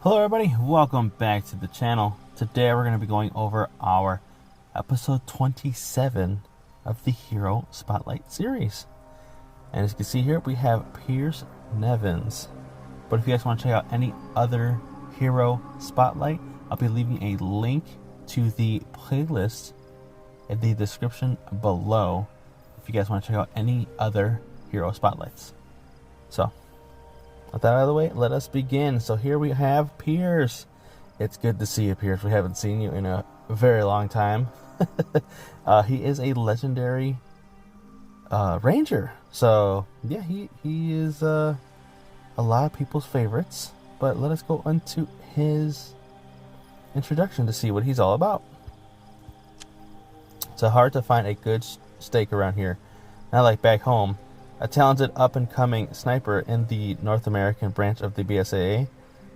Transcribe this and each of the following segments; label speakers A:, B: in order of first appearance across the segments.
A: Hello everybody, welcome back to the channel. Today we're going to be going over our episode 27 of the Hero Spotlight series. And as you can see here, we have Piers Nivans. But if you guys want to check out any other Hero Spotlight, I'll be leaving a link to the playlist in the description below if you guys want to check out any other Hero Spotlights. So, with that out of the way, let us begin. So here we have Piers. It's good to see you, Piers. We haven't seen you in a very long time. He is a legendary ranger. So yeah, he is a lot of people's favorites. But let us go into his introduction to see what he's all about. It's hard to find a good stake around here, not like back home. A talented up-and-coming sniper in the North American branch of the BSAA,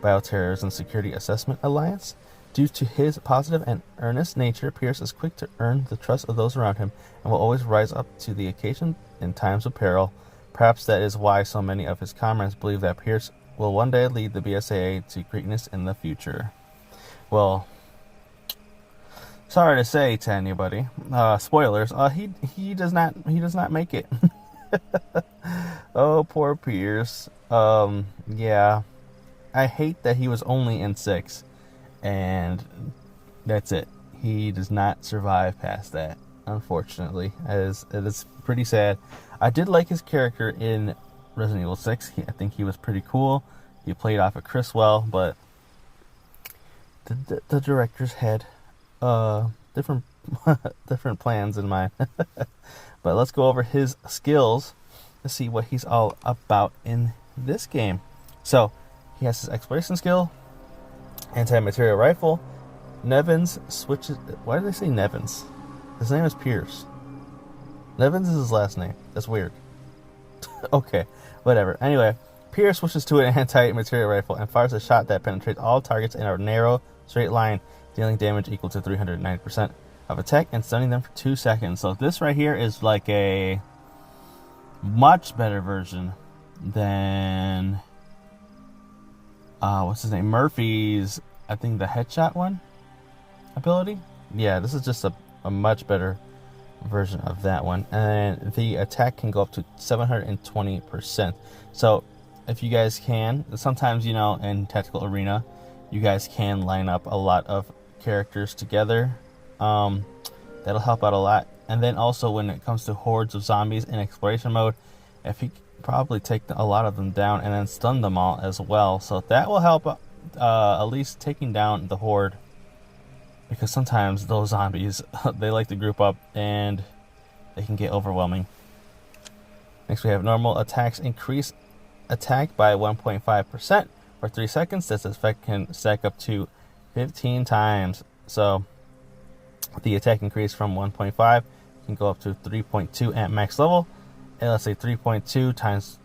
A: Bioterrorism Security Assessment Alliance. Due to his positive and earnest nature, Piers is quick to earn the trust of those around him and will always rise up to the occasion in times of peril. Perhaps that is why so many of his comrades believe that Piers will one day lead the BSAA to greatness in the future. Well, sorry to say to anybody, spoilers. He does not make it. Oh, poor Piers. Yeah, I hate that he was only in 6, and that's it. He does not survive past that, unfortunately. It is pretty sad. I did like his character in Resident Evil 6. I think he was pretty cool. He played off of Chris well, but the directors had different plans in mind. But let's go over his skills to see what he's all about in this game. So, he has his exploration skill, anti-material rifle. Nivans switches... Why do they say Nivans? His name is Piers. Nivans is his last name. That's weird. Okay, whatever. Anyway, Piers switches to an anti-material rifle and fires a shot that penetrates all targets in a narrow, straight line, dealing damage equal to 390% of attack and stunning them for 2 seconds. So this right here is like a much better version than what's his name, Murphy's, I think the headshot one ability. Yeah, this is just a much better version of that one, and the attack can go up to 720%. So if you guys can, sometimes, you know, in Tactical Arena you guys can line up a lot of characters together. That'll help out a lot. And then also when it comes to hordes of zombies in exploration mode, if you probably take a lot of them down and then stun them all as well, so that will help at least taking down the horde, because sometimes those zombies they like to group up and they can get overwhelming. Next we have normal attacks. Increase attack by 1.5% for 3 seconds. This effect can stack up to 15 times. So the attack increase from 1.5 can go up to 3.2 at max level. And let's say 3.2 times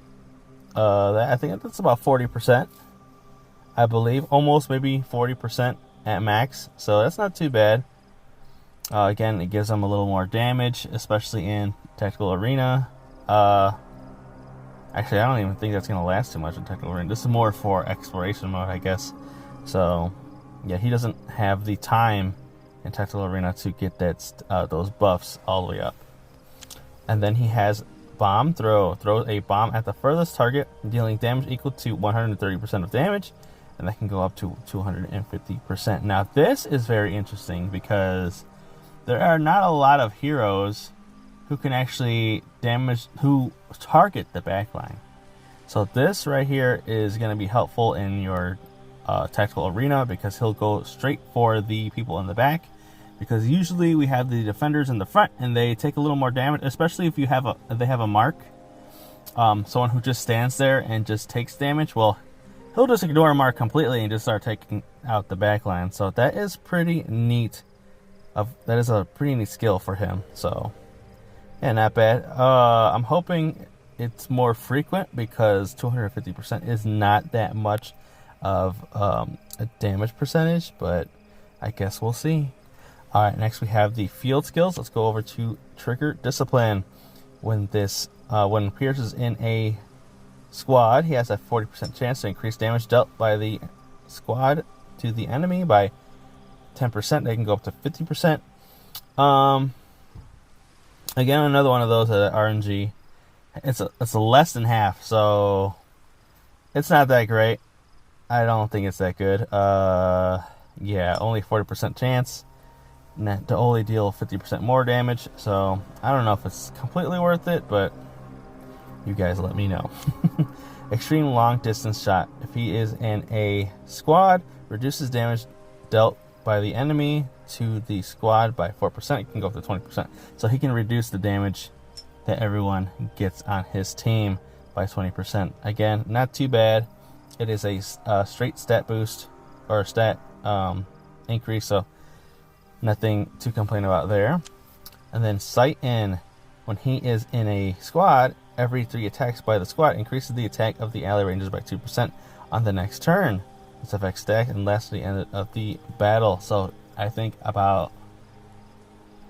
A: that, I think that's about 40%, I believe, almost maybe 40% at max. So that's not too bad. Again, it gives them a little more damage, especially in Tactical Arena. Actually, I don't even think that's going to last too much in Tactical Arena. This is more for exploration mode, I guess. So yeah, he doesn't have the time in Tactical Arena to get those buffs all the way up. And then he has bomb throw. Throws a bomb at the furthest target, dealing damage equal to 130% of damage, and that can go up to 250%. Now this is very interesting because there are not a lot of heroes who can actually target the backline. So this right here is going to be helpful in your Tactical Arena, because he'll go straight for the people in the back, because usually we have the defenders in the front and they take a little more damage, especially if they have a mark, someone who just stands there and just takes damage. Well, he'll just ignore a mark completely and just start taking out the backline. So that is pretty neat. That is a pretty neat skill for him. So yeah, not bad. I'm hoping it's more frequent, because 250% is not that much of a damage percentage, but I guess we'll see. Alright, next we have the field skills. Let's go over to Trigger Discipline. When Piers is in a squad, he has a 40% chance to increase damage dealt by the squad to the enemy by 10%. They can go up to 50%. Again, another one of those RNG. It's a less than half, so it's not that great. I don't think it's that good. Yeah, only 40% chance to only deal 50% more damage. So I don't know if it's completely worth it, but you guys let me know. Extreme long distance shot. If he is in a squad, reduces damage dealt by the enemy to the squad by 4%. It can go up to 20%. So he can reduce the damage that everyone gets on his team by 20%. Again, not too bad. It is a straight stat boost or stat increase, so nothing to complain about there. And then sight in. When he is in a squad, every 3 attacks by the squad increases the attack of the ally rangers by 2% on the next turn. This effect stacked and lasts to the end of the battle. So I think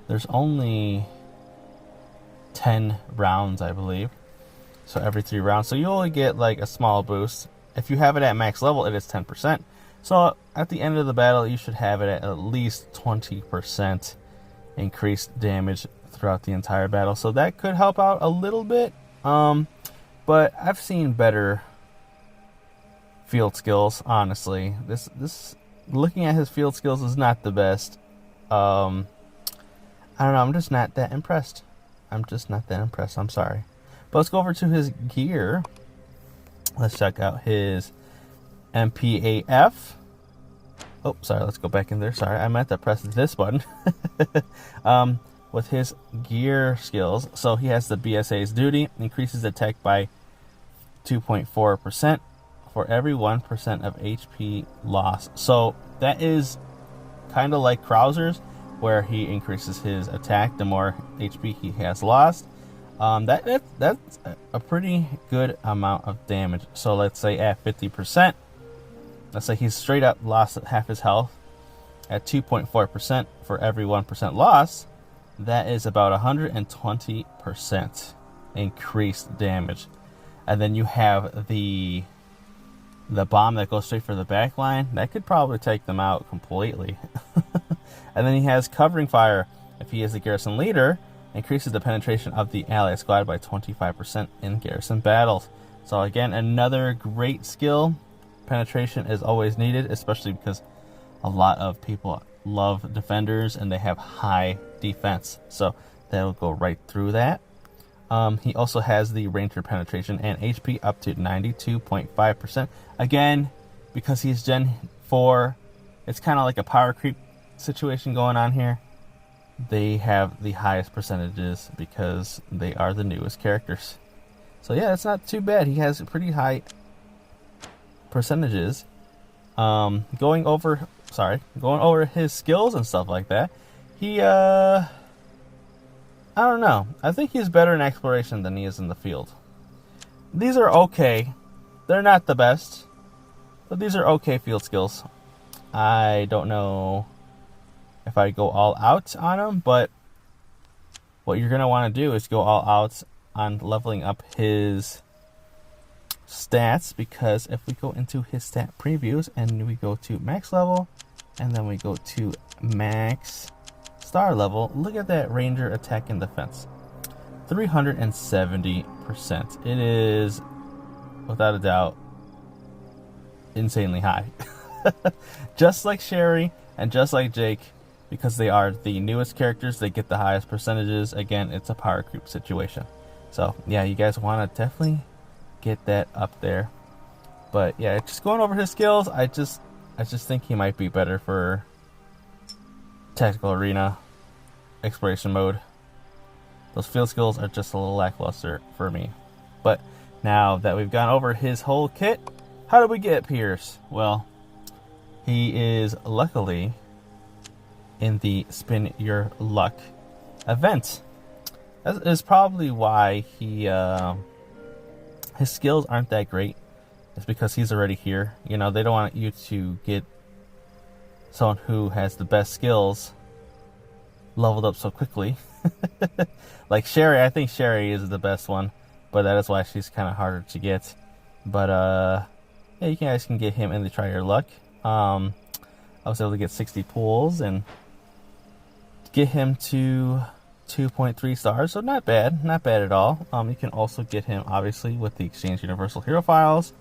A: there's only 10 rounds, I believe. So every 3 rounds. So you only get like a small boost. If you have it at max level, it is 10%. So at the end of the battle, you should have it at least 20% increased damage throughout the entire battle. So that could help out a little bit. But I've seen better field skills, honestly. This looking at his field skills is not the best. I don't know, I'm just not that impressed. I'm sorry. But let's go over to his gear. Let's check out his MPAF. Oh, sorry, let's go back in there. Sorry, I meant to press this button. With his gear skills, so he has the BSAA's duty, increases attack by 2.4% for every 1% of HP loss. So that is kind of like Krauser's, where he increases his attack the more HP he has lost. That's a pretty good amount of damage. So let's say at 50%, let's say he's straight up lost half his health at 2.4% for every 1% loss. That is about 120% increased damage. And then you have the bomb that goes straight for the back line. That could probably take them out completely. And then he has covering fire. If he is the garrison leader, increases the penetration of the ally squad by 25% in garrison battles. So again, another great skill. Penetration is always needed, especially because a lot of people love defenders and they have high defense. So that'll go right through that. He also has the ranger penetration and HP up to 92.5%. Again, because he's Gen 4, it's kind of like a power creep situation going on here. They have the highest percentages because they are the newest characters. So yeah, it's not too bad. He has pretty high percentages. Going over his skills and stuff like that. He I don't know. I think he's better in exploration than he is in the field. These are okay. They're not the best, but these are okay field skills. I don't know if I go all out on him, but what you're going to want to do is go all out on leveling up his stats, because if we go into his stat previews and we go to max level and then we go to max star level, look at that ranger attack and defense. 370%. It is, without a doubt, insanely high. Just like Sherry and just like Jake, because they are the newest characters, they get the highest percentages. Again, it's a power creep situation. So yeah, you guys want to definitely get that up there. But yeah, just going over his skills, I just think he might be better for tactical arena exploration mode. Those field skills are just a little lackluster for me. But now that we've gone over his whole kit, how did we get Piers? Well, he is luckily in the Spin Your Luck event. That is probably why he his skills aren't that great. It's because he's already here. You know, they don't want you to get someone who has the best skills leveled up so quickly. Like Sherry, I think Sherry is the best one, but that is why she's kind of harder to get. But yeah, you guys can get him in the Try Your Luck. I was able to get 60 pulls and get him to 2.3 stars, so not bad at all. You can also get him obviously with the Exchange Universal Hero Files.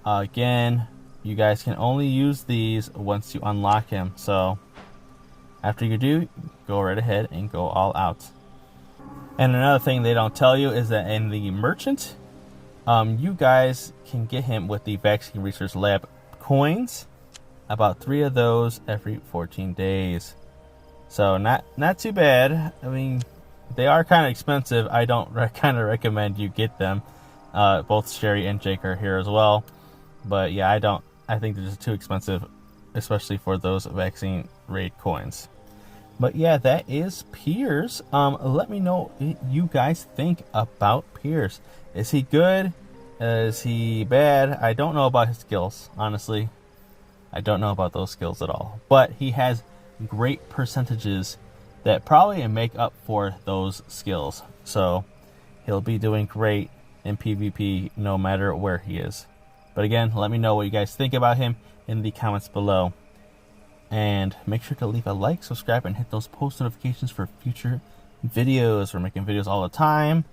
A: Again, you guys can only use these once you unlock him, so after you do, go right ahead and go all out. And another thing they don't tell you is that in the merchant, you guys can get him with the Vaccine Research Lab coins, about 3 of those every 14 days. So not too bad. I mean, they are kind of expensive. I don't kind of recommend you get them. Both Sherry and Jake are here as well. But yeah, I think they're just too expensive, especially for those vaccine raid coins. But yeah, that is Piers. Let me know what you guys think about Piers. Is he good? Is he bad? I don't know about his skills, honestly. I don't know about those skills at all. But he has great percentages that probably make up for those skills. So he'll be doing great in PvP no matter where he is. But again, let me know what you guys think about him in the comments below. And make sure to leave a like, subscribe, and hit those post notifications for future videos. We're making videos all the time.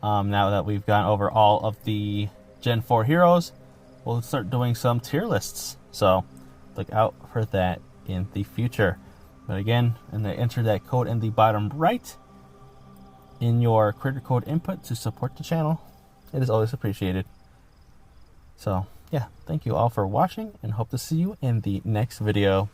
A: Now that we've gone over all of the Gen 4 heroes, we'll start doing some tier lists. So look out for that in the future. But again, and enter that code in the bottom right in your creator code input to support the channel. It is always appreciated. So yeah, thank you all for watching and hope to see you in the next video.